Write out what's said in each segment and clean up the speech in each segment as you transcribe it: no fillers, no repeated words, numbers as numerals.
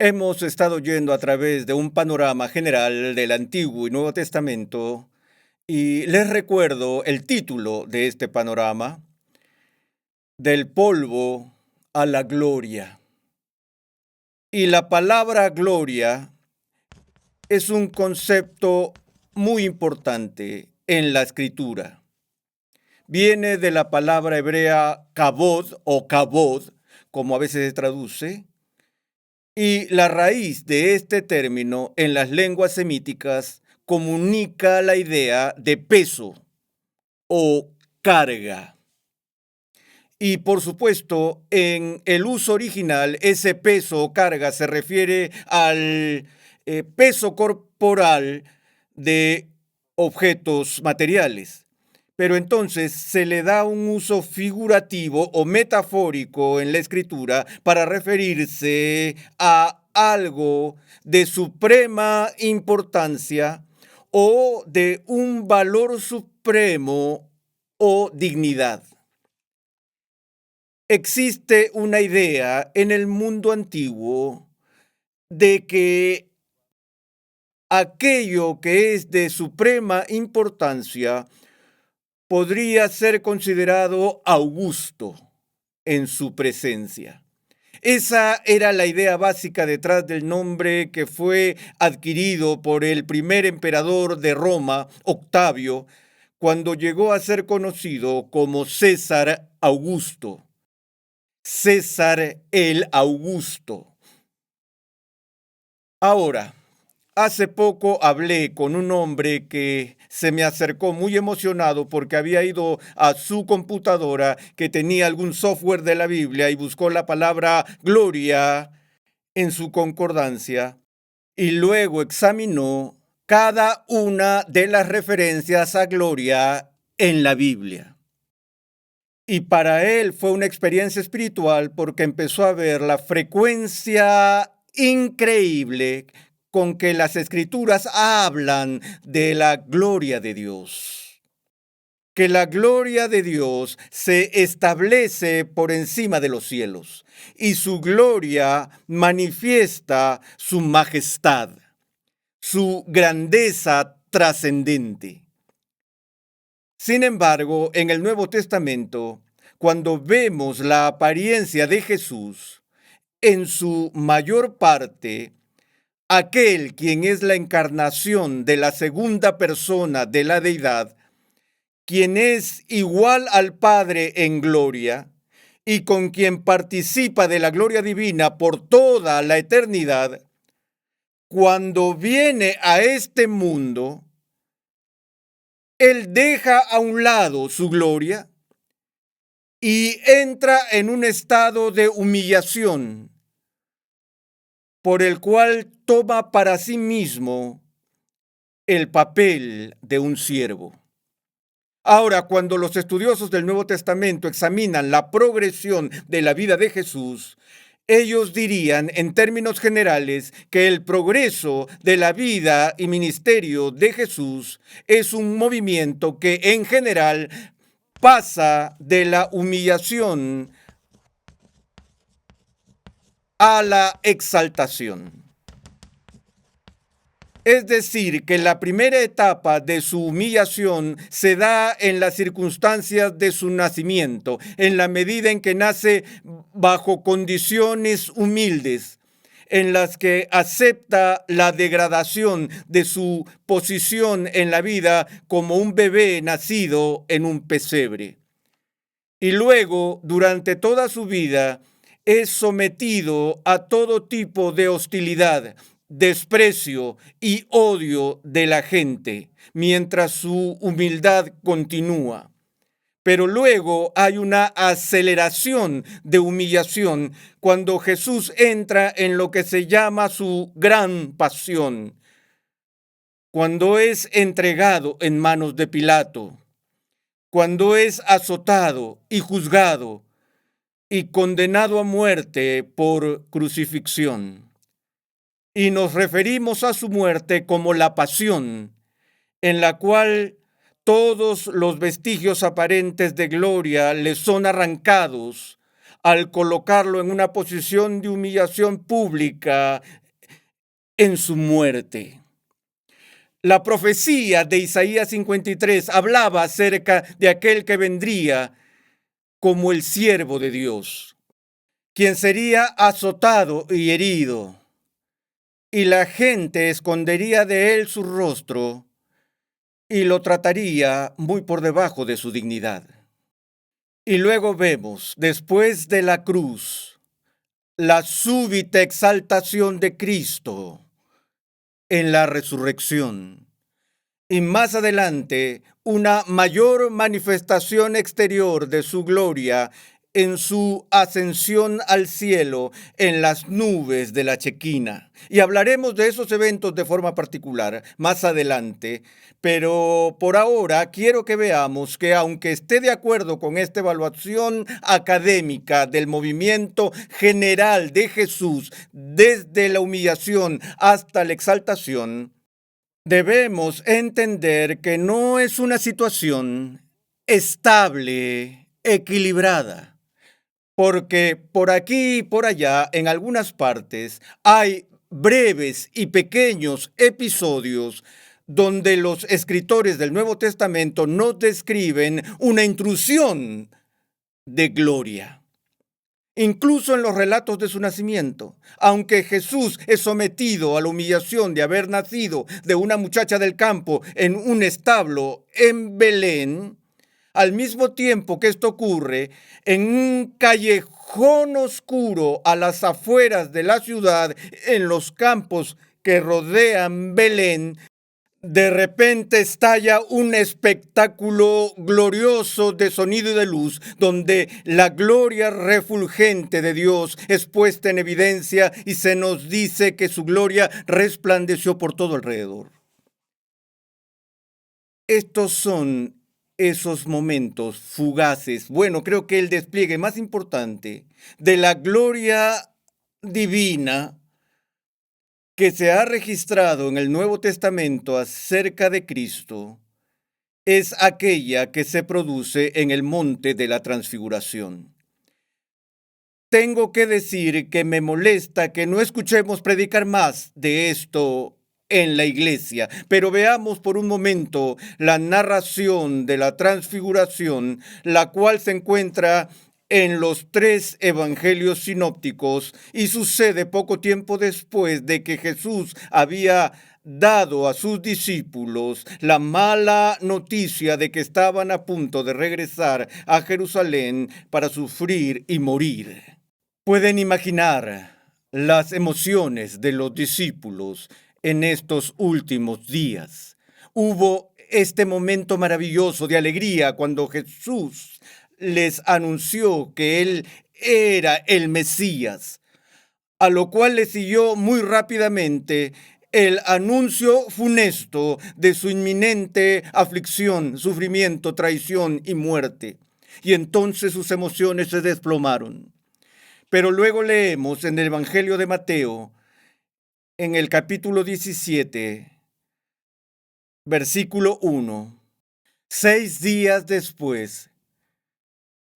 Hemos estado yendo a través de un panorama general del Antiguo y Nuevo Testamento y les recuerdo el título de este panorama, Del polvo a la gloria. Y la palabra gloria es un concepto muy importante en la escritura. Viene de la palabra hebrea kabod o kabod, como a veces se traduce, y la raíz de este término en las lenguas semíticas comunica la idea de peso o carga. Y por supuesto, en el uso original, ese peso o carga se refiere al peso corporal de objetos materiales. Pero entonces se le da un uso figurativo o metafórico en la escritura para referirse a algo de suprema importancia o de un valor supremo o dignidad. Existe una idea en el mundo antiguo de que aquello que es de suprema importancia podría ser considerado augusto en su presencia. Esa era la idea básica detrás del nombre que fue adquirido por el primer emperador de Roma, Octavio, cuando llegó a ser conocido como César Augusto. César el Augusto. Ahora, hace poco hablé con un hombre que se me acercó muy emocionado porque había ido a su computadora que tenía algún software de la Biblia y buscó la palabra gloria en su concordancia y luego examinó cada una de las referencias a gloria en la Biblia. Y para él fue una experiencia espiritual porque empezó a ver la frecuencia increíble con que las escrituras hablan de la gloria de Dios. Que la gloria de Dios se establece por encima de los cielos y su gloria manifiesta su majestad, su grandeza trascendente. Sin embargo, en el Nuevo Testamento, cuando vemos la apariencia de Jesús, en su mayor parte, aquel quien es la encarnación de la segunda persona de la deidad, quien es igual al Padre en gloria y con quien participa de la gloria divina por toda la eternidad, cuando viene a este mundo, Él deja a un lado su gloria y entra en un estado de humillación por el cual toma para sí mismo el papel de un siervo. Ahora, cuando los estudiosos del Nuevo Testamento examinan la progresión de la vida de Jesús, ellos dirían, en términos generales, que el progreso de la vida y ministerio de Jesús es un movimiento que en general pasa de la humillación a la exaltación. Es decir, que la primera etapa de su humillación se da en las circunstancias de su nacimiento, en la medida en que nace bajo condiciones humildes, en las que acepta la degradación de su posición en la vida como un bebé nacido en un pesebre. Y luego, durante toda su vida, es sometido a todo tipo de hostilidad, desprecio y odio de la gente, mientras su humildad continúa. Pero luego hay una aceleración de humillación cuando Jesús entra en lo que se llama su gran pasión, cuando es entregado en manos de Pilato, cuando es azotado y juzgado y condenado a muerte por crucifixión. Y nos referimos a su muerte como la pasión, en la cual todos los vestigios aparentes de gloria le son arrancados al colocarlo en una posición de humillación pública en su muerte. La profecía de Isaías 53 hablaba acerca de aquel que vendría como el siervo de Dios, quien sería azotado y herido, y la gente escondería de él su rostro y lo trataría muy por debajo de su dignidad. Y luego vemos, después de la cruz, la súbita exaltación de Cristo en la resurrección. Y más adelante, una mayor manifestación exterior de su gloria en su ascensión al cielo en las nubes de la Chequina. Y hablaremos de esos eventos de forma particular más adelante, pero por ahora quiero que veamos que aunque esté de acuerdo con esta evaluación académica del movimiento general de Jesús desde la humillación hasta la exaltación, debemos entender que no es una situación estable, equilibrada, porque por aquí y por allá, en algunas partes, hay breves y pequeños episodios donde los escritores del Nuevo Testamento nos describen una intrusión de gloria. Incluso en los relatos de su nacimiento, aunque Jesús es sometido a la humillación de haber nacido de una muchacha del campo en un establo en Belén, al mismo tiempo que esto ocurre en un callejón oscuro a las afueras de la ciudad, en los campos que rodean Belén, de repente estalla un espectáculo glorioso de sonido y de luz, donde la gloria refulgente de Dios es puesta en evidencia y se nos dice que su gloria resplandeció por todo alrededor. Estos son esos momentos fugaces, bueno, creo que el despliegue más importante de la gloria divina que se ha registrado en el Nuevo Testamento acerca de Cristo es aquella que se produce en el monte de la transfiguración. Tengo que decir que me molesta que no escuchemos predicar más de esto en la iglesia, pero veamos por un momento la narración de la transfiguración, la cual se encuentra en los 3 evangelios sinópticos y sucede poco tiempo después de que Jesús había dado a sus discípulos la mala noticia de que estaban a punto de regresar a Jerusalén para sufrir y morir. Pueden imaginar las emociones de los discípulos en estos últimos días. Hubo este momento maravilloso de alegría cuando Jesús les anunció que Él era el Mesías, a lo cual le siguió muy rápidamente el anuncio funesto de su inminente aflicción, sufrimiento, traición y muerte. Y entonces sus emociones se desplomaron. Pero luego leemos en el Evangelio de Mateo, en el capítulo 17, versículo 1. 6 días después,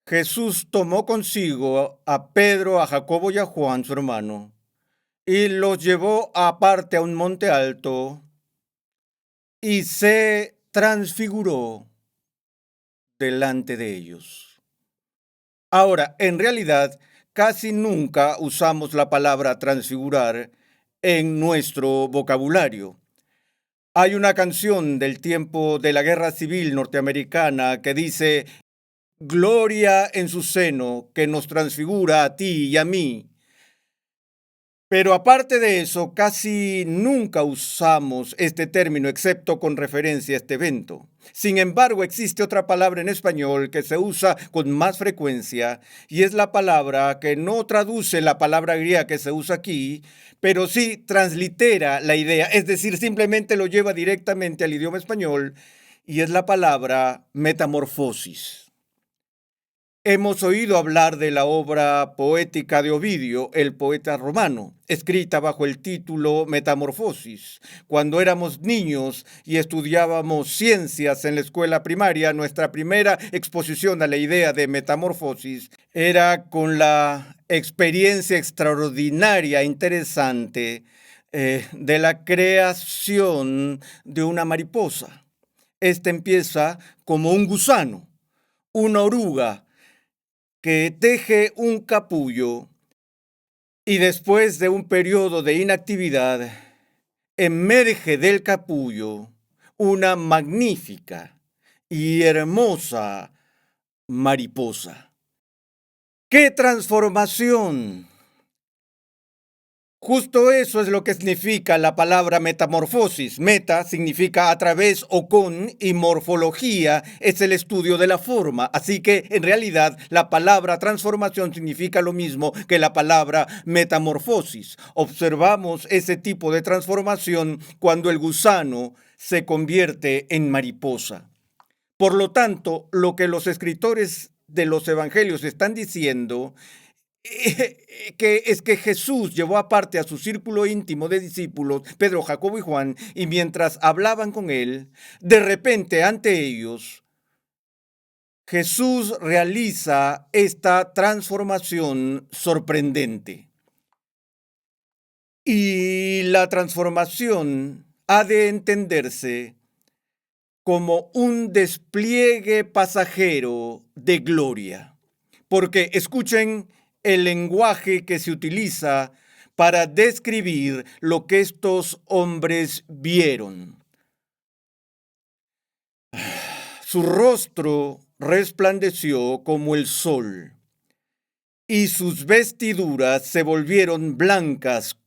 Jesús tomó consigo a Pedro, a Jacobo y a Juan, su hermano, y los llevó aparte a un monte alto y se transfiguró delante de ellos. Ahora, en realidad, casi nunca usamos la palabra transfigurar en nuestro vocabulario. Hay una canción del tiempo de la Guerra Civil norteamericana que dice: gloria en su seno que nos transfigura a ti y a mí. Pero aparte de eso, casi nunca usamos este término excepto con referencia a este evento. Sin embargo, existe otra palabra en español que se usa con más frecuencia y es la palabra que no traduce la palabra griega que se usa aquí, pero sí translitera la idea, es decir, simplemente lo lleva directamente al idioma español y es la palabra metamorfosis. Hemos oído hablar de la obra poética de Ovidio, el poeta romano, escrita bajo el título Metamorfosis. Cuando éramos niños y estudiábamos ciencias en la escuela primaria, nuestra primera exposición a la idea de metamorfosis Era con la experiencia extraordinaria, interesante, de la creación de una mariposa. Esta empieza como un gusano, una oruga que teje un capullo y después de un periodo de inactividad, emerge del capullo una magnífica y hermosa mariposa. ¡Qué transformación! Justo eso es lo que significa la palabra metamorfosis. Meta significa a través o con, y morfología es el estudio de la forma. Así que en realidad la palabra transformación significa lo mismo que la palabra metamorfosis. Observamos ese tipo de transformación cuando el gusano se convierte en mariposa. Por lo tanto, lo que los escritores de los evangelios están diciendo es que Jesús llevó aparte a su círculo íntimo de discípulos, Pedro, Jacobo y Juan, y mientras hablaban con él, de repente ante ellos, Jesús realiza esta transformación sorprendente. Y la transformación ha de entenderse como un despliegue pasajero de gloria. Porque escuchen el lenguaje que se utiliza para describir lo que estos hombres vieron. Su rostro resplandeció como el sol, y sus vestiduras se volvieron blancas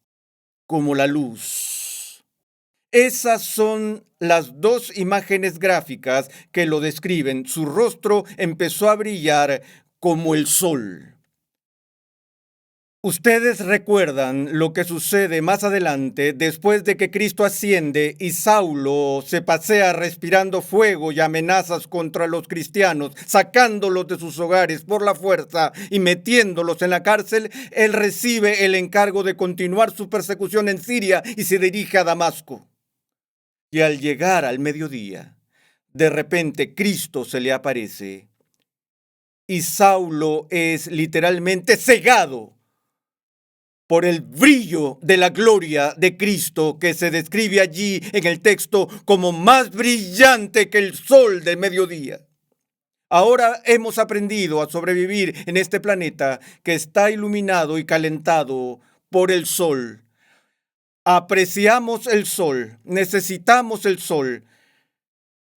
como la luz. Esas son las dos imágenes gráficas que lo describen. Su rostro empezó a brillar como el sol. Ustedes recuerdan lo que sucede más adelante después de que Cristo asciende y Saulo se pasea respirando fuego y amenazas contra los cristianos, sacándolos de sus hogares por la fuerza y metiéndolos en la cárcel. Él recibe el encargo de continuar su persecución en Siria y se dirige a Damasco. Y al llegar al mediodía, de repente Cristo se le aparece y Saulo es literalmente cegado por el brillo de la gloria de Cristo, que se describe allí en el texto como más brillante que el sol del mediodía. Ahora hemos aprendido a sobrevivir en este planeta que está iluminado y calentado por el sol. Apreciamos el sol, necesitamos el sol,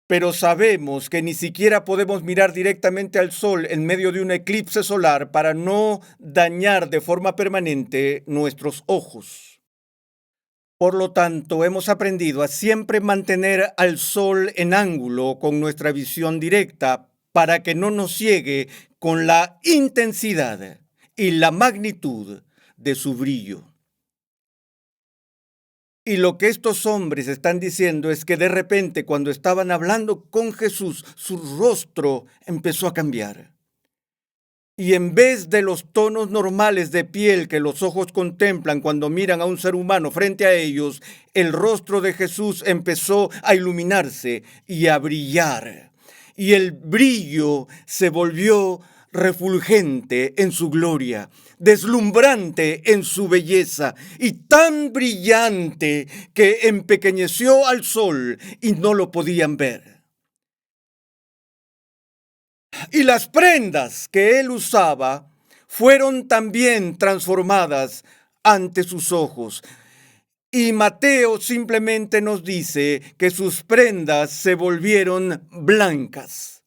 pero sabemos que ni siquiera podemos mirar directamente al sol en medio de un eclipse solar para no dañar de forma permanente nuestros ojos. Por lo tanto, hemos aprendido a siempre mantener al sol en ángulo con nuestra visión directa para que no nos ciegue con la intensidad y la magnitud de su brillo. Y lo que estos hombres están diciendo es que de repente cuando estaban hablando con Jesús, su rostro empezó a cambiar. Y en vez de los tonos normales de piel que los ojos contemplan cuando miran a un ser humano frente a ellos, el rostro de Jesús empezó a iluminarse y a brillar. Y el brillo se volvió refulgente en su gloria, deslumbrante en su belleza y tan brillante que empequeñeció al sol y no lo podían ver. Y las prendas que él usaba fueron también transformadas ante sus ojos. Y Mateo simplemente nos dice que sus prendas se volvieron blancas.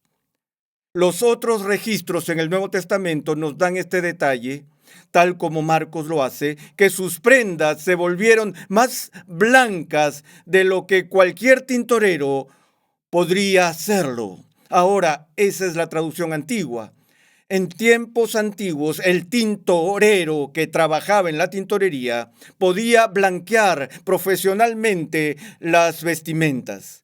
Los otros registros en el Nuevo Testamento nos dan este detalle, tal como Marcos lo hace, que sus prendas se volvieron más blancas de lo que cualquier tintorero podría hacerlo. Ahora, esa es la traducción antigua. En tiempos antiguos, el tintorero que trabajaba en la tintorería podía blanquear profesionalmente las vestimentas.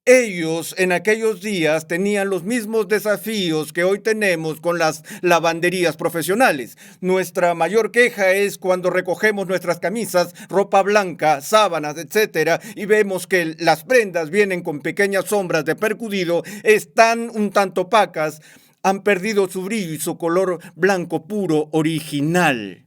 Ellos en aquellos días tenían los mismos desafíos que hoy tenemos con las lavanderías profesionales. Nuestra mayor queja es cuando recogemos nuestras camisas, ropa blanca, sábanas, etcétera, y vemos que las prendas vienen con pequeñas sombras de percudido, están un tanto opacas. han perdido su brillo y su color blanco puro original.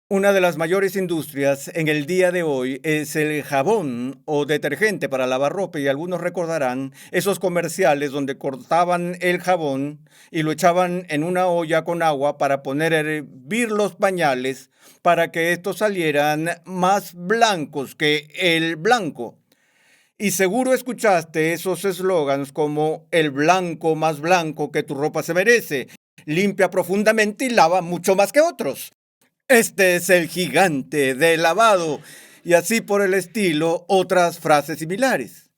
Una de las mayores industrias en el día de hoy es el jabón o detergente para lavar ropa, y algunos recordarán esos comerciales donde cortaban el jabón y lo echaban en una olla con agua para poner a hervir los pañales para que estos salieran más blancos que el blanco. Y seguro escuchaste esos eslogans como el blanco más blanco que tu ropa se merece, limpia profundamente y lava mucho más que otros. Este es el gigante de lavado, y así por el estilo otras frases similares.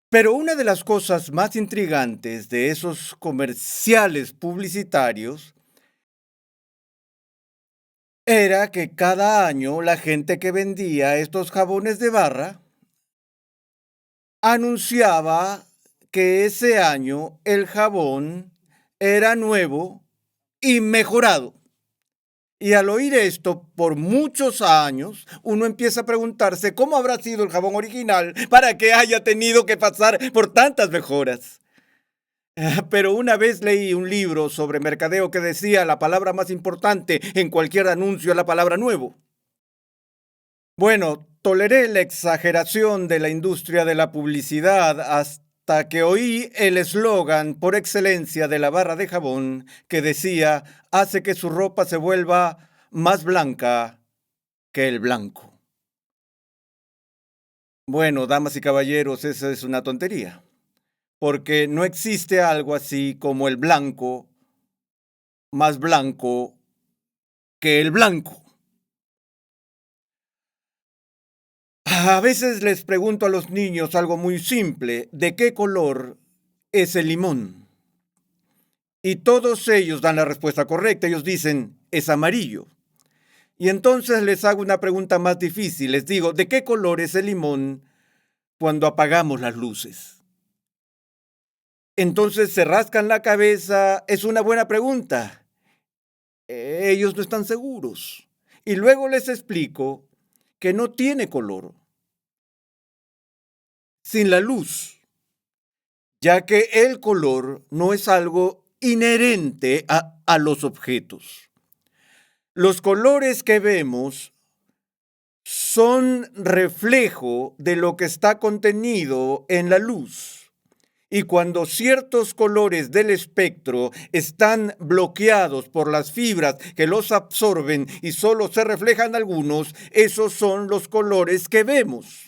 Pero una de las cosas más intrigantes de esos comerciales publicitarios era que cada año la gente que vendía estos jabones de barra anunciaba que ese año el jabón era nuevo y mejorado. Y al oír esto por muchos años, uno empieza a preguntarse cómo habrá sido el jabón original para que haya tenido que pasar por tantas mejoras. Pero una vez leí un libro sobre mercadeo que decía la palabra más importante en cualquier anuncio es la palabra nuevo. Bueno, toleré la exageración de la industria de la publicidad hasta que oí el eslogan por excelencia de la barra de jabón que decía, hace que su ropa se vuelva más blanca que el blanco. Bueno, damas y caballeros, esa es una tontería, porque no existe algo así como el blanco más blanco que el blanco. A veces les pregunto a los niños algo muy simple: ¿de qué color es el limón? Y todos ellos dan la respuesta correcta. Ellos dicen, es amarillo. Y entonces les hago una pregunta más difícil. Les digo, ¿de qué color es el limón cuando apagamos las luces? Entonces se rascan la cabeza. Es una buena pregunta. Ellos no están seguros. Y luego les explico que no tiene color sin la luz, ya que el color no es algo inherente a los objetos. Los colores que vemos son reflejo de lo que está contenido en la luz. Y cuando ciertos colores del espectro están bloqueados por las fibras que los absorben y solo se reflejan algunos, esos son los colores que vemos.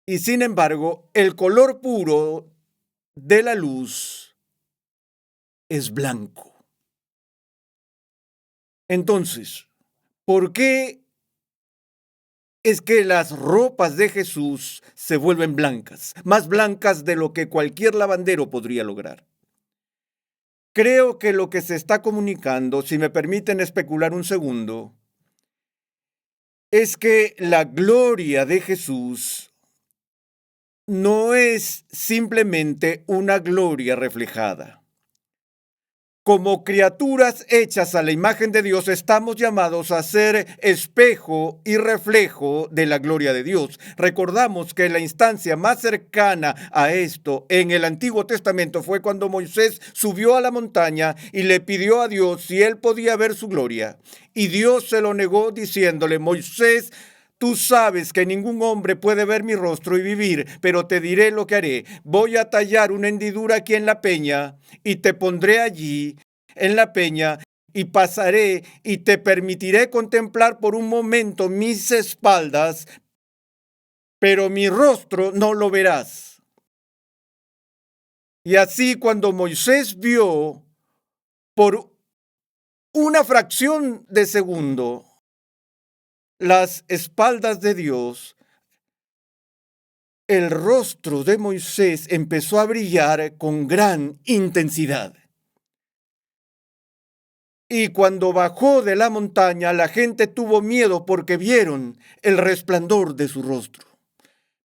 Y sin embargo, el color puro de la luz es blanco. Entonces, ¿por qué es que las ropas de Jesús se vuelven blancas, más blancas de lo que cualquier lavandero podría lograr? Creo que lo que se está comunicando, si me permiten especular un segundo, es que la gloria de Jesús no es simplemente una gloria reflejada. Como criaturas hechas a la imagen de Dios, estamos llamados a ser espejo y reflejo de la gloria de Dios. Recordamos que la instancia más cercana a esto en el Antiguo Testamento fue cuando Moisés subió a la montaña y le pidió a Dios si él podía ver su gloria. Y Dios se lo negó diciéndole, Moisés, tú sabes que ningún hombre puede ver mi rostro y vivir, pero te diré lo que haré. Voy a tallar una hendidura aquí en la peña y te pondré allí en la peña y pasaré y te permitiré contemplar por un momento mis espaldas, pero mi rostro no lo verás. Y así cuando Moisés vio por una fracción de segundo las espaldas de Dios, el rostro de Moisés empezó a brillar con gran intensidad. Y cuando bajó de la montaña, la gente tuvo miedo porque vieron el resplandor de su rostro.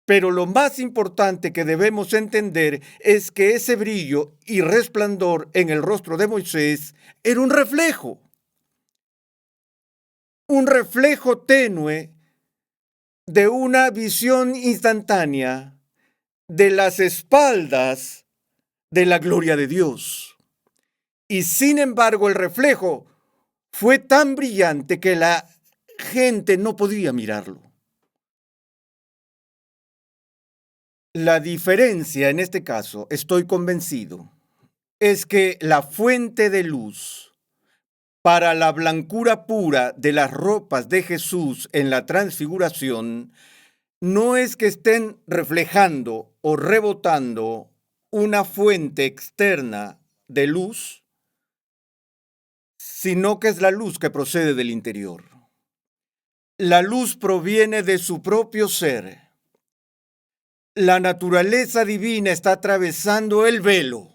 Pero lo más importante que debemos entender es que ese brillo y resplandor en el rostro de Moisés era un reflejo tenue de una visión instantánea de las espaldas de la gloria de Dios. Y sin embargo, el reflejo fue tan brillante que la gente no podía mirarlo. La diferencia en este caso, estoy convencido, es que la fuente de luz para la blancura pura de las ropas de Jesús en la transfiguración no es que estén reflejando o rebotando una fuente externa de luz, sino que es la luz que procede del interior. La luz proviene de su propio ser. La naturaleza divina está atravesando el velo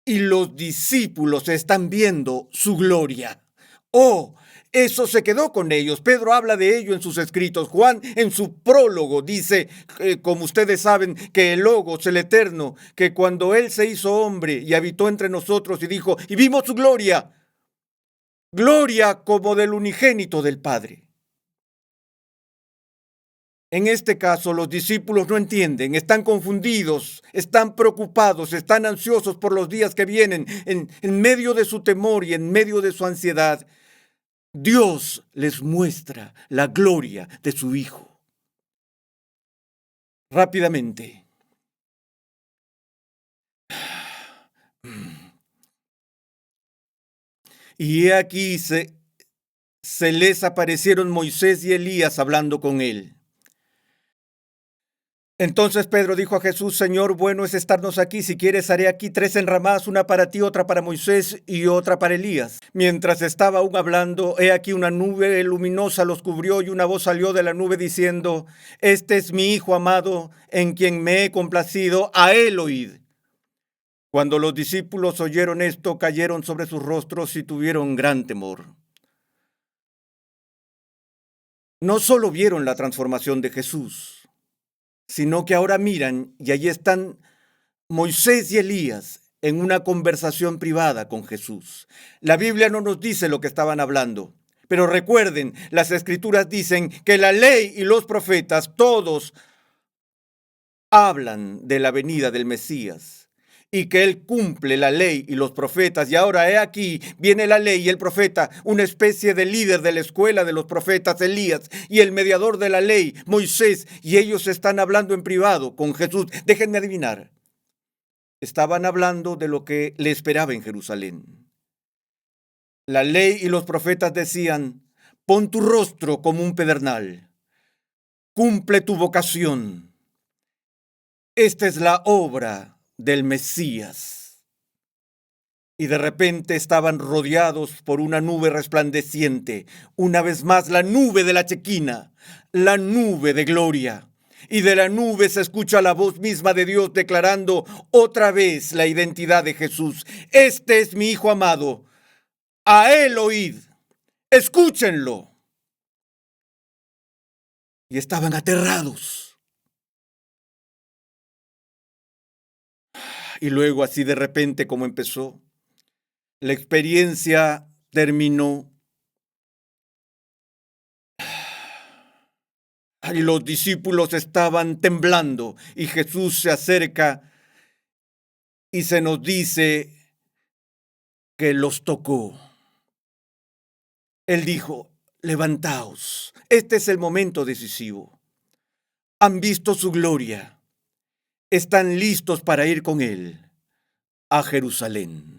y los discípulos están viendo su gloria. Oh, eso se quedó con ellos. Pedro habla de ello en sus escritos. Juan en su prólogo dice, como ustedes saben, que el Logos, el Eterno, que cuando Él se hizo hombre y habitó entre nosotros y dijo, y vimos su gloria, gloria como del unigénito del Padre. En este caso, los discípulos no entienden, están confundidos, están preocupados, están ansiosos por los días que vienen. En medio de su temor y en medio de su ansiedad, Dios les muestra la gloria de su Hijo. Rápidamente. Y he aquí se les aparecieron Moisés y Elías hablando con él. Entonces Pedro dijo a Jesús, Señor, bueno es estarnos aquí. Si quieres, haré aquí 3 enramadas, una para ti, otra para Moisés y otra para Elías. Mientras estaba aún hablando, he aquí una nube luminosa los cubrió y una voz salió de la nube diciendo, este es mi Hijo amado, en quien me he complacido, a él oíd. Cuando los discípulos oyeron esto, cayeron sobre sus rostros y tuvieron gran temor. No solo vieron la transformación de Jesús, sino que ahora miran y allí están Moisés y Elías en una conversación privada con Jesús. La Biblia no nos dice lo que estaban hablando, pero recuerden, las Escrituras dicen que la ley y los profetas todos hablan de la venida del Mesías y que Él cumple la ley y los profetas. Y ahora he aquí, viene la ley y el profeta, una especie de líder de la escuela de los profetas, Elías, y el mediador de la ley, Moisés, y ellos están hablando en privado con Jesús. Déjenme adivinar. Estaban hablando de lo que le esperaba en Jerusalén. La ley y los profetas decían, pon tu rostro como un pedernal, cumple tu vocación. Esta es la obra del Mesías. Y de repente estaban rodeados por una nube resplandeciente, una vez más la nube de la Chequina, la nube de gloria. Y de la nube se escucha la voz misma de Dios declarando otra vez la identidad de Jesús. Este es mi Hijo amado, a él oíd, escúchenlo. Y estaban aterrados. Y luego así de repente como empezó, la experiencia terminó. Y los discípulos estaban temblando y Jesús se acerca y se nos dice que los tocó. Él dijo, levantaos, este es el momento decisivo. Han visto su gloria, están listos para ir con Él a Jerusalén.